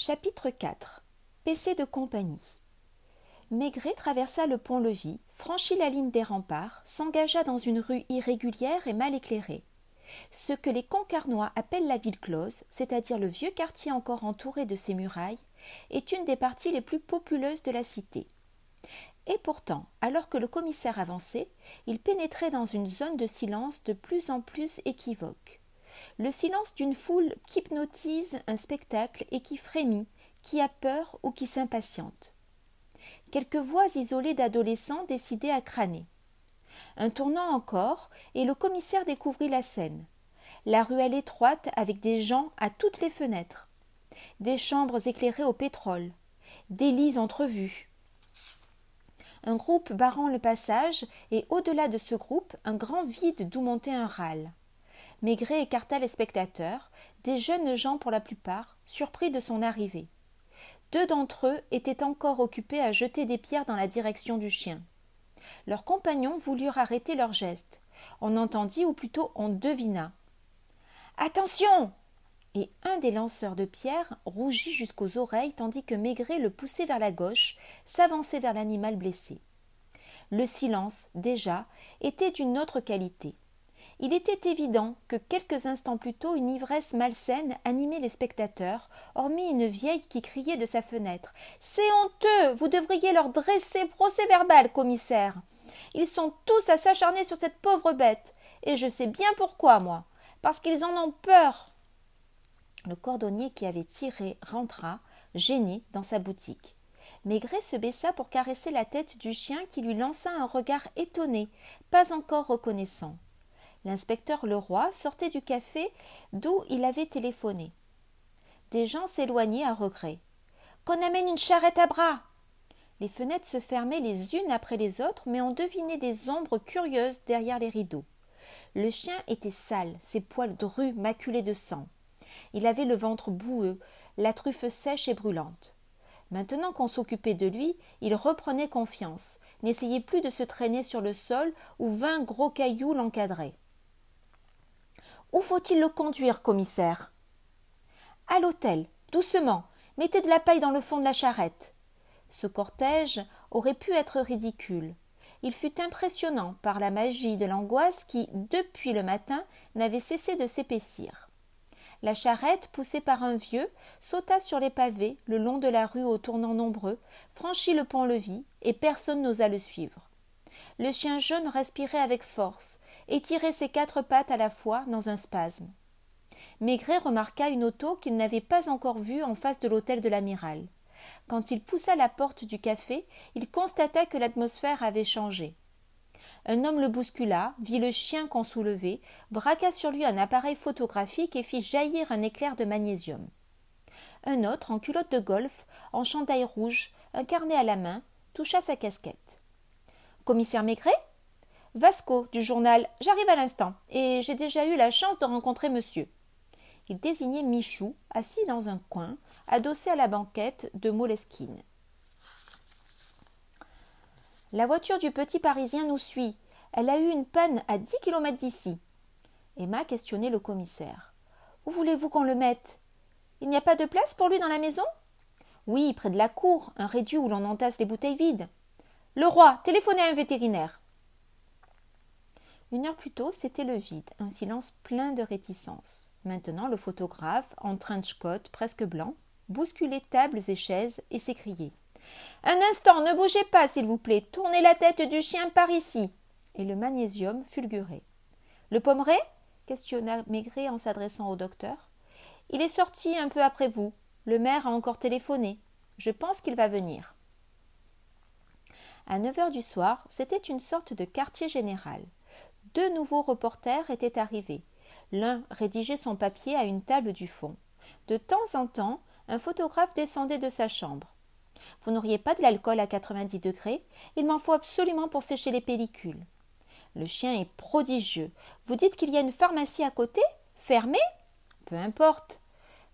Chapitre 4. PC de compagnie. Maigret traversa le pont-levis, franchit la ligne des remparts, s'engagea dans une rue irrégulière et mal éclairée. Ce que les Concarnois appellent la ville close, c'est-à-dire le vieux quartier encore entouré de ses murailles, est une des parties les plus populeuses de la cité. Et pourtant, alors que le commissaire avançait, il pénétrait dans une zone de silence de plus en plus équivoque. Le silence d'une foule qu'hypnotise un spectacle et qui frémit, qui a peur ou qui s'impatiente. Quelques voix isolées d'adolescents décidés à crâner. Un tournant encore, et le commissaire découvrit la scène. La ruelle étroite avec des gens à toutes les fenêtres. Des chambres éclairées au pétrole. Des lits entrevus. Un groupe barrant le passage, et au-delà de ce groupe, un grand vide d'où montait un râle. Maigret écarta les spectateurs, des jeunes gens pour la plupart, surpris de son arrivée. 2 d'entre eux étaient encore occupés à jeter des pierres dans la direction du chien. Leurs compagnons voulurent arrêter leur geste. On entendit, ou plutôt on devina. « Attention !» Et un des lanceurs de pierres rougit jusqu'aux oreilles tandis que Maigret le poussait vers la gauche, s'avançait vers l'animal blessé. Le silence, déjà, était d'une autre qualité. Il était évident que quelques instants plus tôt une ivresse malsaine animait les spectateurs, hormis une vieille qui criait de sa fenêtre. « C'est honteux! Vous devriez leur dresser procès-verbal, commissaire! Ils sont tous à s'acharner sur cette pauvre bête, et je sais bien pourquoi, moi, parce qu'ils en ont peur. » Le cordonnier qui avait tiré rentra, gêné, dans sa boutique. Maigret se baissa pour caresser la tête du chien qui lui lança un regard étonné, pas encore reconnaissant. L'inspecteur Leroy sortait du café d'où il avait téléphoné. Des gens s'éloignaient à regret. « Qu'on amène une charrette à bras !» Les fenêtres se fermaient les unes après les autres, mais on devinait des ombres curieuses derrière les rideaux. Le chien était sale, ses poils drus, maculés de sang. Il avait le ventre boueux, la truffe sèche et brûlante. Maintenant qu'on s'occupait de lui, il reprenait confiance, n'essayait plus de se traîner sur le sol où 20 gros cailloux l'encadraient. « Où faut-il le conduire, commissaire ?»« À l'hôtel, doucement, mettez de la paille dans le fond de la charrette. » Ce cortège aurait pu être ridicule. Il fut impressionnant par la magie de l'angoisse qui, depuis le matin, n'avait cessé de s'épaissir. La charrette, poussée par un vieux, sauta sur les pavés le long de la rue aux tournants nombreux, franchit le pont-levis, et personne n'osa le suivre. Le chien jaune respirait avec force, étirait ses 4 pattes à la fois dans un spasme. Maigret remarqua une auto qu'il n'avait pas encore vue en face de l'hôtel de l'amiral. Quand il poussa la porte du café, il constata que l'atmosphère avait changé. Un homme le bouscula, vit le chien qu'on soulevait, braqua sur lui un appareil photographique et fit jaillir un éclair de magnésium. Un autre, en culotte de golf, en chandail rouge, un carnet à la main, toucha sa casquette. « Commissaire Maigret ?»« Vasco, du journal, j'arrive à l'instant, et j'ai déjà eu la chance de rencontrer monsieur. » Il désignait Michou, assis dans un coin, adossé à la banquette de Moleskine. « La voiture du petit Parisien nous suit. Elle a eu une panne à 10 kilomètres d'ici. » Emma questionnait le commissaire. « Où voulez-vous qu'on le mette ? Il n'y a pas de place pour lui dans la maison ? » ?»« Oui, près de la cour, un réduit où l'on entasse les bouteilles vides. »« Leroy, téléphonez à un vétérinaire. » 1 heure plus tôt, c'était le vide, un silence plein de réticence. Maintenant, le photographe, en trench-coat presque blanc, bousculait tables et chaises et s'écriait. « Un instant, ne bougez pas, s'il vous plaît, tournez la tête du chien par ici !» Et le magnésium fulgurait. « Le Pommeraye ?» questionna Maigret en s'adressant au docteur. « Il est sorti un peu après vous. Le maire a encore téléphoné. Je pense qu'il va venir. » À 9 heures du soir, c'était une sorte de quartier général. 2 nouveaux reporters étaient arrivés. L'un rédigeait son papier à une table du fond. De temps en temps, un photographe descendait de sa chambre. « Vous n'auriez pas de l'alcool à 90 degrés ? Il m'en faut absolument pour sécher les pellicules. »« Le chien est prodigieux. Vous dites qu'il y a une pharmacie à côté ? Fermée ? Peu importe. »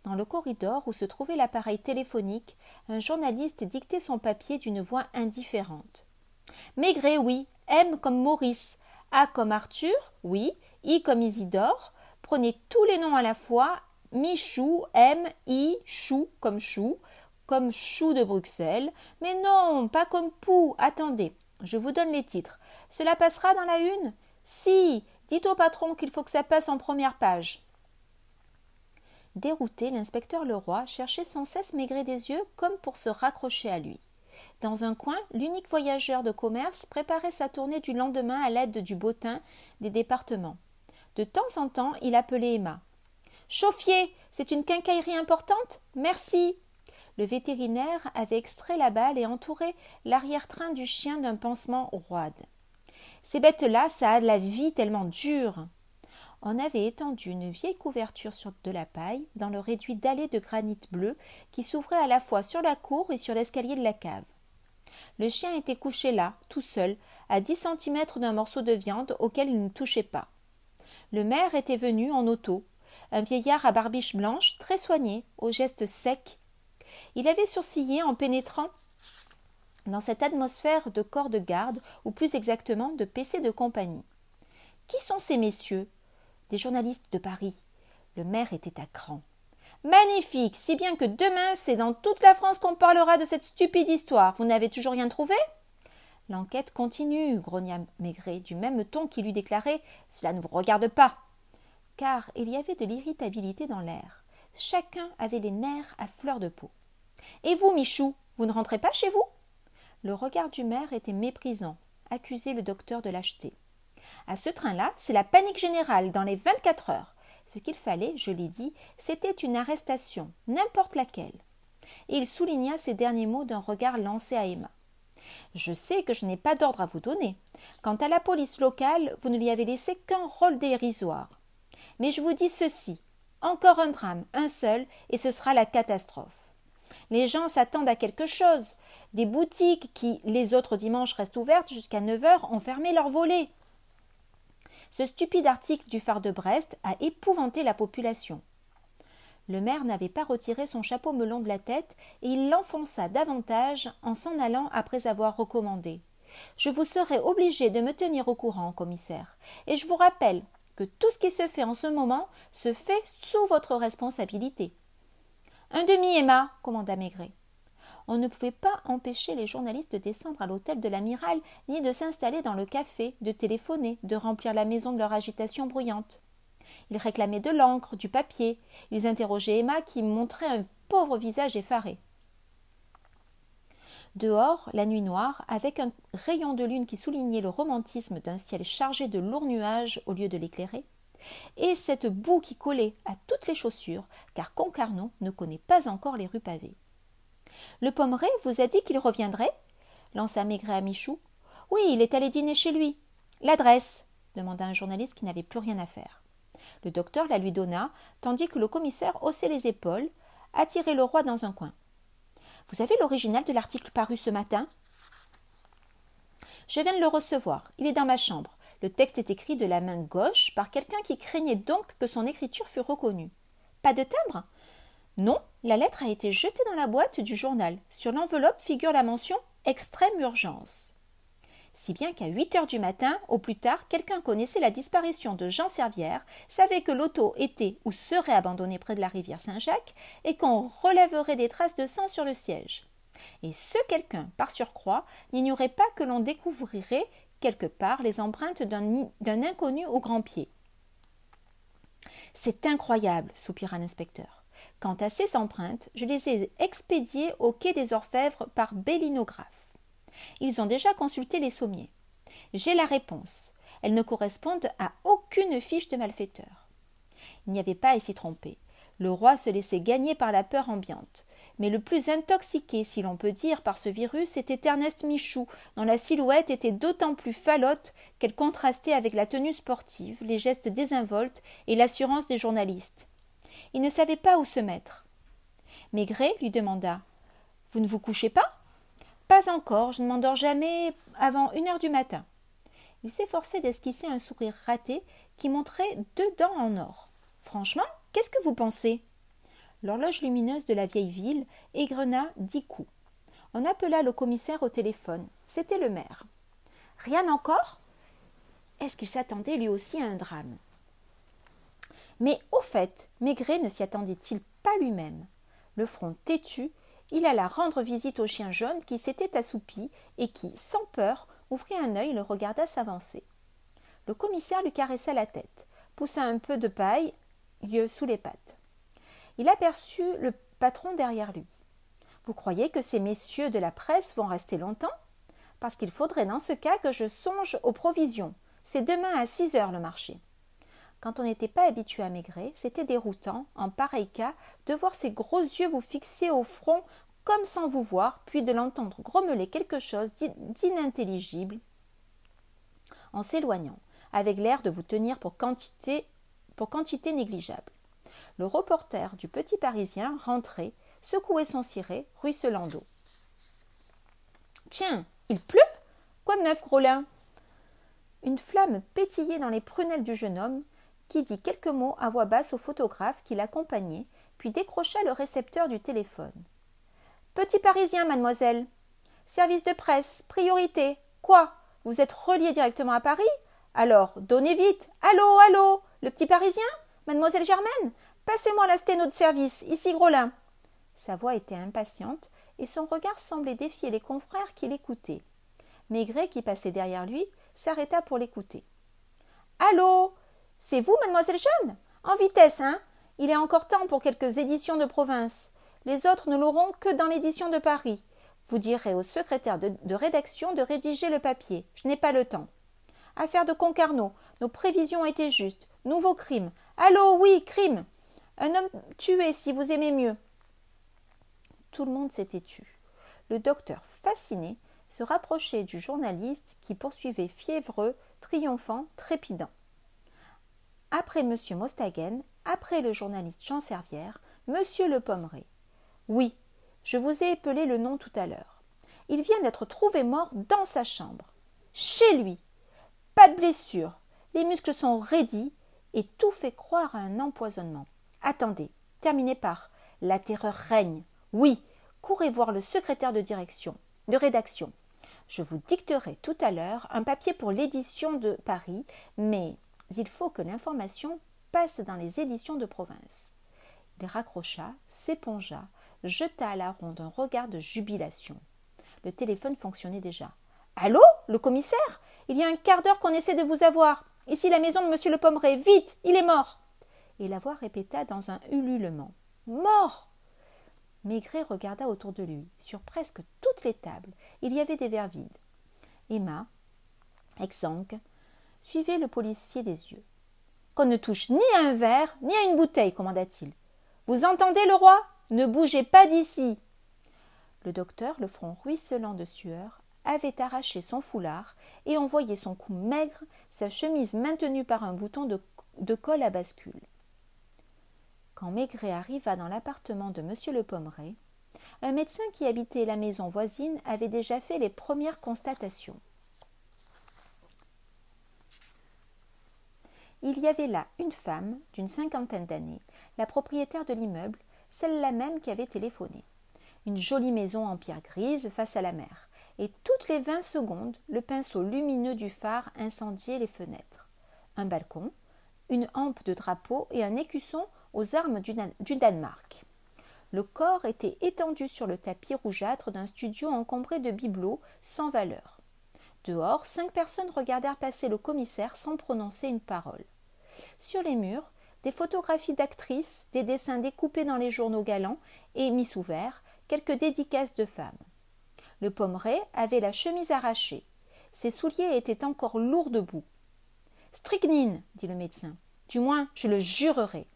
Dans le corridor où se trouvait l'appareil téléphonique, un journaliste dictait son papier d'une voix indifférente. « Maigret, oui. M comme Maurice. A comme Arthur, oui. I comme Isidore. Prenez tous les noms à la fois, Michou, M-I, chou, comme chou de Bruxelles. Mais non, pas comme Pou. Attendez, je vous donne les titres. Cela passera dans la une? Si, dites au patron qu'il faut que ça passe en première page. Dérouté, l'inspecteur Leroy cherchait sans cesse Maigret des yeux comme pour se raccrocher à lui. Dans un coin, l'unique voyageur de commerce préparait sa tournée du lendemain à l'aide du bottin des départements. De temps en temps, il appelait Emma. « Chauffier, c'est une quincaillerie importante? Merci !» Le vétérinaire avait extrait la balle et entouré l'arrière-train du chien d'un pansement roide. « Ces bêtes-là, ça a de la vie tellement dure !» On avait étendu une vieille couverture sur de la paille dans le réduit dallé de granit bleu qui s'ouvrait à la fois sur la cour et sur l'escalier de la cave. Le chien était couché là, tout seul, à 10 centimètres d'un morceau de viande auquel il ne touchait pas. Le maire était venu en auto, un vieillard à barbiche blanche, très soigné, aux gestes secs. Il avait sourcillé en pénétrant dans cette atmosphère de corps de garde, ou plus exactement de PC de compagnie. « Qui sont ces messieurs ?» Des journalistes de Paris. Le maire était à cran. « Magnifique, si bien que demain, c'est dans toute la France qu'on parlera de cette stupide histoire. Vous n'avez toujours rien trouvé ?» « L'enquête continue, grogna Maigret, du même ton qui lui déclarait « Cela ne vous regarde pas !» Car il y avait de l'irritabilité dans l'air. Chacun avait les nerfs à fleur de peau. « Et vous, Michou, vous ne rentrez pas chez vous ?» Le regard du maire était méprisant, accusait le docteur de lâcheté. « À ce train-là, c'est la panique générale dans les 24 heures. Ce qu'il fallait, je l'ai dit, c'était une arrestation, n'importe laquelle. » Et il souligna ces derniers mots d'un regard lancé à Emma. « Je sais que je n'ai pas d'ordre à vous donner. Quant à la police locale, vous ne lui avez laissé qu'un rôle dérisoire. Mais je vous dis ceci, encore un drame, un seul, et ce sera la catastrophe. Les gens s'attendent à quelque chose. Des boutiques qui, les autres dimanches, restent ouvertes jusqu'à 9 heures, ont fermé leurs volets. Ce stupide article du phare de Brest a épouvanté la population. » Le maire n'avait pas retiré son chapeau melon de la tête et il l'enfonça davantage en s'en allant après avoir recommandé. « Je vous serai obligé de me tenir au courant, commissaire, et je vous rappelle que tout ce qui se fait en ce moment se fait sous votre responsabilité. »« Un demi, Emma, » commanda Maigret. On ne pouvait pas empêcher les journalistes de descendre à l'hôtel de l'amiral, ni de s'installer dans le café, de téléphoner, de remplir la maison de leur agitation bruyante. Ils réclamaient de l'encre, du papier. Ils interrogeaient Emma qui montrait un pauvre visage effaré. Dehors, la nuit noire, avec un rayon de lune qui soulignait le romantisme d'un ciel chargé de lourds nuages au lieu de l'éclairer, et cette boue qui collait à toutes les chaussures, car Concarneau ne connaît pas encore les rues pavées. « Le Pommeret vous a dit qu'il reviendrait ?» lança Maigret à Michou. « Oui, il est allé dîner chez lui. »« L'adresse ?» demanda un journaliste qui n'avait plus rien à faire. Le docteur la lui donna, tandis que le commissaire haussait les épaules, attirait le roi dans un coin. « Vous avez l'original de l'article paru ce matin ?»« Je viens de le recevoir. Il est dans ma chambre. Le texte est écrit de la main gauche par quelqu'un qui craignait donc que son écriture fût reconnue. Pas de timbre ? Non, la lettre a été jetée dans la boîte du journal. Sur l'enveloppe figure la mention « Extrême urgence ». Si bien qu'à 8 heures du matin, au plus tard, quelqu'un connaissait la disparition de Jean Servière, savait que l'auto était ou serait abandonnée près de la rivière Saint-Jacques et qu'on relèverait des traces de sang sur le siège. Et ce quelqu'un, par surcroît, n'ignorait pas que l'on découvrirait quelque part les empreintes d'un inconnu au grand pied. « C'est incroyable, soupira l'inspecteur. Quant à ces empreintes, je les ai expédiées au quai des Orfèvres par bellinographe. Ils ont déjà consulté les sommiers. J'ai la réponse. Elles ne correspondent à aucune fiche de malfaiteur. » Il n'y avait pas à s'y tromper. Le roi se laissait gagner par la peur ambiante. Mais le plus intoxiqué, si l'on peut dire, par ce virus était Ernest Michou, dont la silhouette était d'autant plus falote qu'elle contrastait avec la tenue sportive, les gestes désinvoltes et l'assurance des journalistes. Il ne savait pas où se mettre. Maigret lui demanda « Vous ne vous couchez pas ?»« Pas encore, je ne m'endors jamais avant 1 heure du matin. » Il s'efforçait d'esquisser un sourire raté qui montrait 2 dents en or. « Franchement, qu'est-ce que vous pensez ?» L'horloge lumineuse de la vieille ville égrena 10 coups. On appela le commissaire au téléphone. C'était le maire. « Rien encore ?» Est-ce qu'il s'attendait lui aussi à un drame ? Mais au fait, Maigret ne s'y attendait-il pas lui-même? Le front têtu, il alla rendre visite au chien jaune qui s'était assoupi et qui, sans peur, ouvrit un œil et le regarda s'avancer. Le commissaire lui caressa la tête, poussa un peu de paille sous les pattes. Il aperçut le patron derrière lui. « Vous croyez que ces messieurs de la presse vont rester longtemps? Parce qu'il faudrait dans ce cas que je songe aux provisions. C'est demain à 6 heures le marché. » Quand on n'était pas habitué à Maigret, c'était déroutant, en pareil cas, de voir ses gros yeux vous fixer au front comme sans vous voir, puis de l'entendre grommeler quelque chose d'inintelligible en s'éloignant, avec l'air de vous tenir pour quantité négligeable. Le reporter du Petit Parisien rentrait, secouait son ciré, ruisselant d'eau. « Tiens, il pleut? Quoi de neuf, Grolin ?» Une flamme pétillait dans les prunelles du jeune homme, qui dit quelques mots à voix basse au photographe qui l'accompagnait, puis décrocha le récepteur du téléphone. « Petit Parisien, mademoiselle. Service de presse, priorité. Quoi? Vous êtes relié directement à Paris? Alors, donnez vite. Allô, allô? Le Petit Parisien? Mademoiselle Germaine? Passez-moi la sténo de service, ici Grolin. » Sa voix était impatiente et son regard semblait défier les confrères qui l'écoutaient. Maigret, qui passait derrière lui, s'arrêta pour l'écouter. « Allô? C'est vous, mademoiselle Jeanne? En vitesse, hein? Il est encore temps pour quelques éditions de province. Les autres ne l'auront que dans l'édition de Paris. Vous direz au secrétaire de rédaction de rédiger le papier. Je n'ai pas le temps. Affaire de Concarneau. Nos prévisions étaient justes. Nouveau crime. Allô, oui, crime. Un homme tué, si vous aimez mieux. » Tout le monde s'était tu. Le docteur, fasciné, se rapprochait du journaliste qui poursuivait fiévreux, triomphant, trépidant. Après M. Mostagaine, après le journaliste Jean Servière, M. Le Pommeraye. Oui, je vous ai épelé le nom tout à l'heure. Il vient d'être trouvé mort dans sa chambre. Chez lui. Pas de blessure. Les muscles sont raidis et tout fait croire à un empoisonnement. Attendez, terminez par « La terreur règne ». Oui, courez voir le secrétaire de rédaction. Je vous dicterai tout à l'heure un papier pour l'édition de Paris, mais il faut que l'information passe dans les éditions de province. Il raccrocha, s'épongea, jeta à la ronde un regard de jubilation. Le téléphone fonctionnait déjà. « Allô, le commissaire? Il y a un quart d'heure qu'on essaie de vous avoir. Ici la maison de M. Le Pommeraye. Vite, il est mort !» Et la voix répéta dans un ululement. « Mort !» Maigret regarda autour de lui. Sur presque toutes les tables, il y avait des verres vides. Emma, exsangue, suivait le policier des yeux. « Qu'on ne touche ni à un verre, ni à une bouteille, commanda-t-il. Vous entendez, le roi? Ne bougez pas d'ici !» Le docteur, le front ruisselant de sueur, avait arraché son foulard et on voyait son cou maigre, sa chemise maintenue par un bouton de col à bascule. Quand Maigret arriva dans l'appartement de M. Le Pommeraye, un médecin qui habitait la maison voisine avait déjà fait les premières constatations. Il y avait là une femme d'une 50aine d'années, la propriétaire de l'immeuble, celle-là même qui avait téléphoné. Une jolie maison en pierre grise face à la mer, et toutes les 20 secondes, le pinceau lumineux du phare incendiait les fenêtres. Un balcon, une hampe de drapeau et un écusson aux armes du Danemark. Le corps était étendu sur le tapis rougeâtre d'un studio encombré de bibelots sans valeur. Dehors, 5 personnes regardèrent passer le commissaire sans prononcer une parole. Sur les murs, des photographies d'actrices, des dessins découpés dans les journaux galants et mis sous verre, quelques dédicaces de femmes. Le Pommeraye avait la chemise arrachée. Ses souliers étaient encore lourds de boue. « Strychnine, dit le médecin. Du moins, je le jurerai.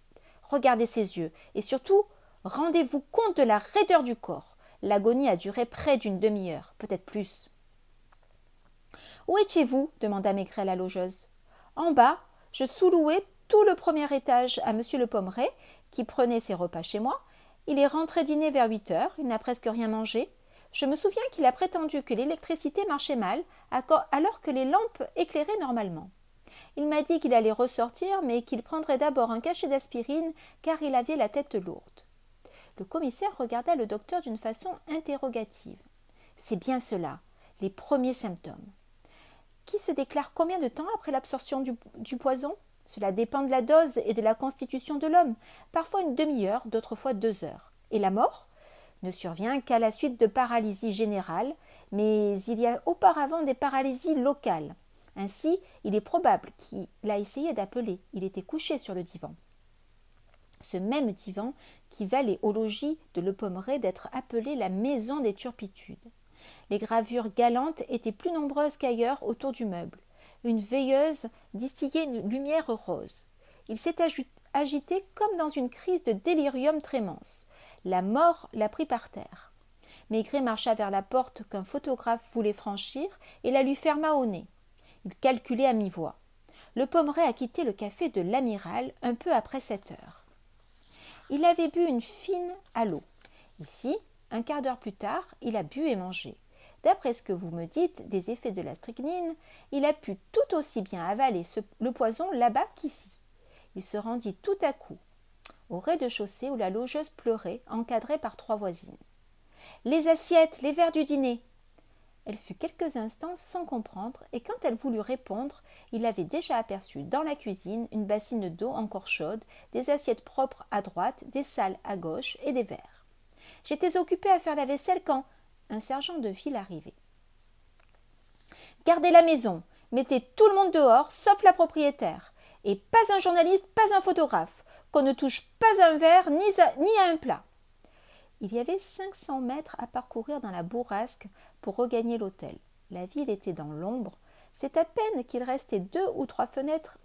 Regardez ses yeux, et surtout, rendez-vous compte de la raideur du corps. L'agonie a duré près d'une demi-heure, peut-être plus. »« Où étiez-vous » demanda Maigret à la logeuse. « En bas, je sous-louais tout le premier étage à M. Le Pommeraye, qui prenait ses repas chez moi. Il est rentré dîner vers 8 heures, il n'a presque rien mangé. Je me souviens qu'il a prétendu que l'électricité marchait mal, alors que les lampes éclairaient normalement. Il m'a dit qu'il allait ressortir, mais qu'il prendrait d'abord un cachet d'aspirine, car il avait la tête lourde. » Le commissaire regarda le docteur d'une façon interrogative. « C'est bien cela, les premiers symptômes. Qui se déclare combien de temps après l'absorption du poison ? Cela dépend de la dose et de la constitution de l'homme, parfois une demi-heure, d'autres fois 2 heures. Et la mort ne survient qu'à la suite de paralysie générale, mais il y a auparavant des paralysies locales. Ainsi, il est probable qu'il a essayé d'appeler. Il était couché sur le divan. Ce même divan qui valait au logis de Le Pommeraye d'être appelé la maison des turpitudes. Les gravures galantes étaient plus nombreuses qu'ailleurs autour du meuble. Une veilleuse distillait une lumière rose. Il s'est agité comme dans une crise de délirium tremens. La mort l'a pris par terre. Maigret marcha vers la porte qu'un photographe voulait franchir et la lui ferma au nez. Il calculait à mi-voix. Le Pommeraye a quitté le café de l'Amiral un peu après 7 heures. Il avait bu une fine à l'eau. Ici, un quart d'heure plus tard, il a bu et mangé. D'après ce que vous me dites des effets de la strychnine, il a pu tout aussi bien avaler le poison là-bas qu'ici. Il se rendit tout à coup au rez-de-chaussée où la logeuse pleurait, encadrée par 3 voisines. « Les assiettes, les verres du dîner !» Elle fut quelques instants sans comprendre, et quand elle voulut répondre, il avait déjà aperçu dans la cuisine une bassine d'eau encore chaude, des assiettes propres à droite, des sales à gauche et des verres. « J'étais occupée à faire la vaisselle quand… » Un sergent de ville arrivait. « Gardez la maison, mettez tout le monde dehors, sauf la propriétaire, et pas un journaliste, pas un photographe, qu'on ne touche pas à un verre ni à un plat. » Il y avait 500 mètres à parcourir dans la bourrasque pour regagner l'hôtel. La ville était dans l'ombre. C'est à peine s'il restait 2 ou 3 fenêtres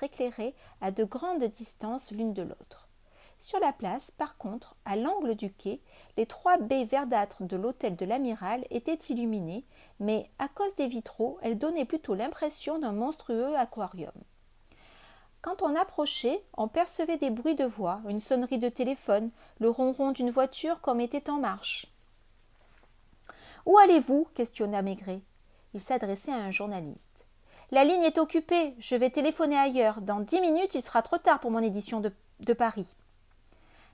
éclairées à de grandes distances l'une de l'autre. Sur la place, par contre, à l'angle du quai, les 3 baies verdâtres de l'hôtel de l'Amiral étaient illuminées, mais à cause des vitraux, elles donnaient plutôt l'impression d'un monstrueux aquarium. Quand on approchait, on percevait des bruits de voix, une sonnerie de téléphone, le ronron d'une voiture qu'on mettait en marche. « Où allez-vous » questionna Maigret. Il s'adressait à un journaliste. « La ligne est occupée, je vais téléphoner ailleurs. Dans 10 minutes, il sera trop tard pour mon édition de Paris. »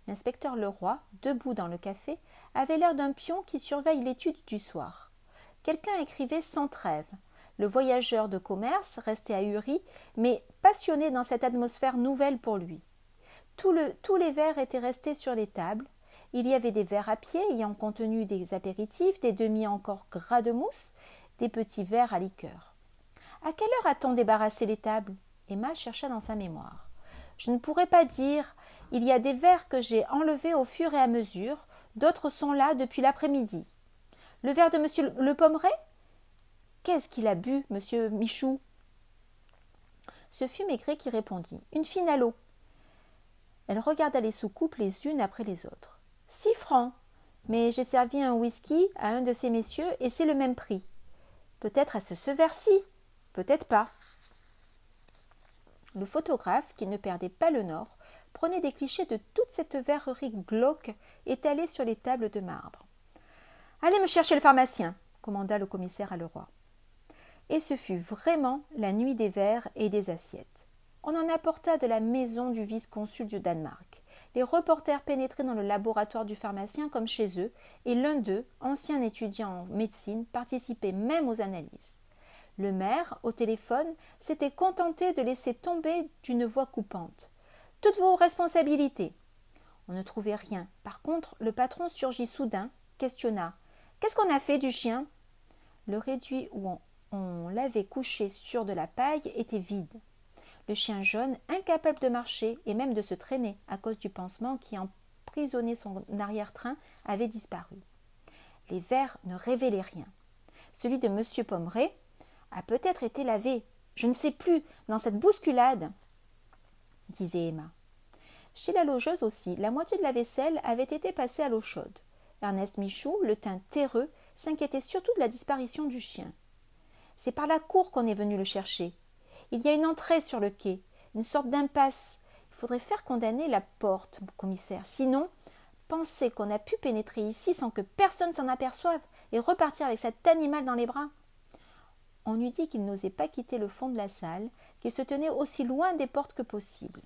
L'inspecteur Leroy, debout dans le café, avait l'air d'un pion qui surveille l'étude du soir. Quelqu'un écrivait sans trêve. Le voyageur de commerce restait ahuri, mais passionné dans cette atmosphère nouvelle pour lui. Tous les verres étaient restés sur les tables. Il y avait des verres à pied ayant contenu des apéritifs, des demi encore gras de mousse, des petits verres à liqueur. « À quelle heure a-t-on débarrassé les tables ?» Emma chercha dans sa mémoire. « Je ne pourrais pas dire. Il y a des verres que j'ai enlevés au fur et à mesure, d'autres sont là depuis l'après-midi. Le verre de monsieur Le Pommeraye ? Qu'est-ce qu'il a bu, monsieur Michou ?» Ce fut Maigret qui répondit. « Une fine à l'eau. » Elle regarda les soucoupes les unes après les autres. « 6 francs. Mais j'ai servi un whisky à un de ces messieurs et c'est le même prix. Peut-être est-ce ce verre-ci, peut-être pas. » Le photographe, qui ne perdait pas le nord, prenait des clichés de toute cette verrerie glauque étalée sur les tables de marbre. « Allez me chercher le pharmacien !» commanda le commissaire à Leroy. Et ce fut vraiment la nuit des verres et des assiettes. On en apporta de la maison du vice-consul du Danemark. Les reporters pénétraient dans le laboratoire du pharmacien comme chez eux, et l'un d'eux, ancien étudiant en médecine, participait même aux analyses. Le maire, au téléphone, s'était contenté de laisser tomber d'une voix coupante. « Toutes vos responsabilités !» On ne trouvait rien. Par contre, le patron surgit soudain, questionna. « Qu'est-ce qu'on a fait du chien ?» Le réduit où on l'avait couché sur de la paille était vide. Le chien jaune, incapable de marcher et même de se traîner à cause du pansement qui emprisonnait son arrière-train, avait disparu. Les verres ne révélaient rien. Celui de M. Pommeraye a peut-être été lavé, je ne sais plus, dans cette bousculade, disait Emma. Chez la logeuse aussi, la moitié de la vaisselle avait été passée à l'eau chaude. Ernest Michou, le teint terreux, s'inquiétait surtout de la disparition du chien. « C'est par la cour qu'on est venu le chercher. Il y a une entrée sur le quai, une sorte d'impasse. Il faudrait faire condamner la porte, commissaire. Sinon, penser qu'on a pu pénétrer ici sans que personne s'en aperçoive et repartir avec cet animal dans les bras. » On eût dit qu'il n'osait pas quitter le fond de la salle, qu'il se tenait aussi loin des portes que possible.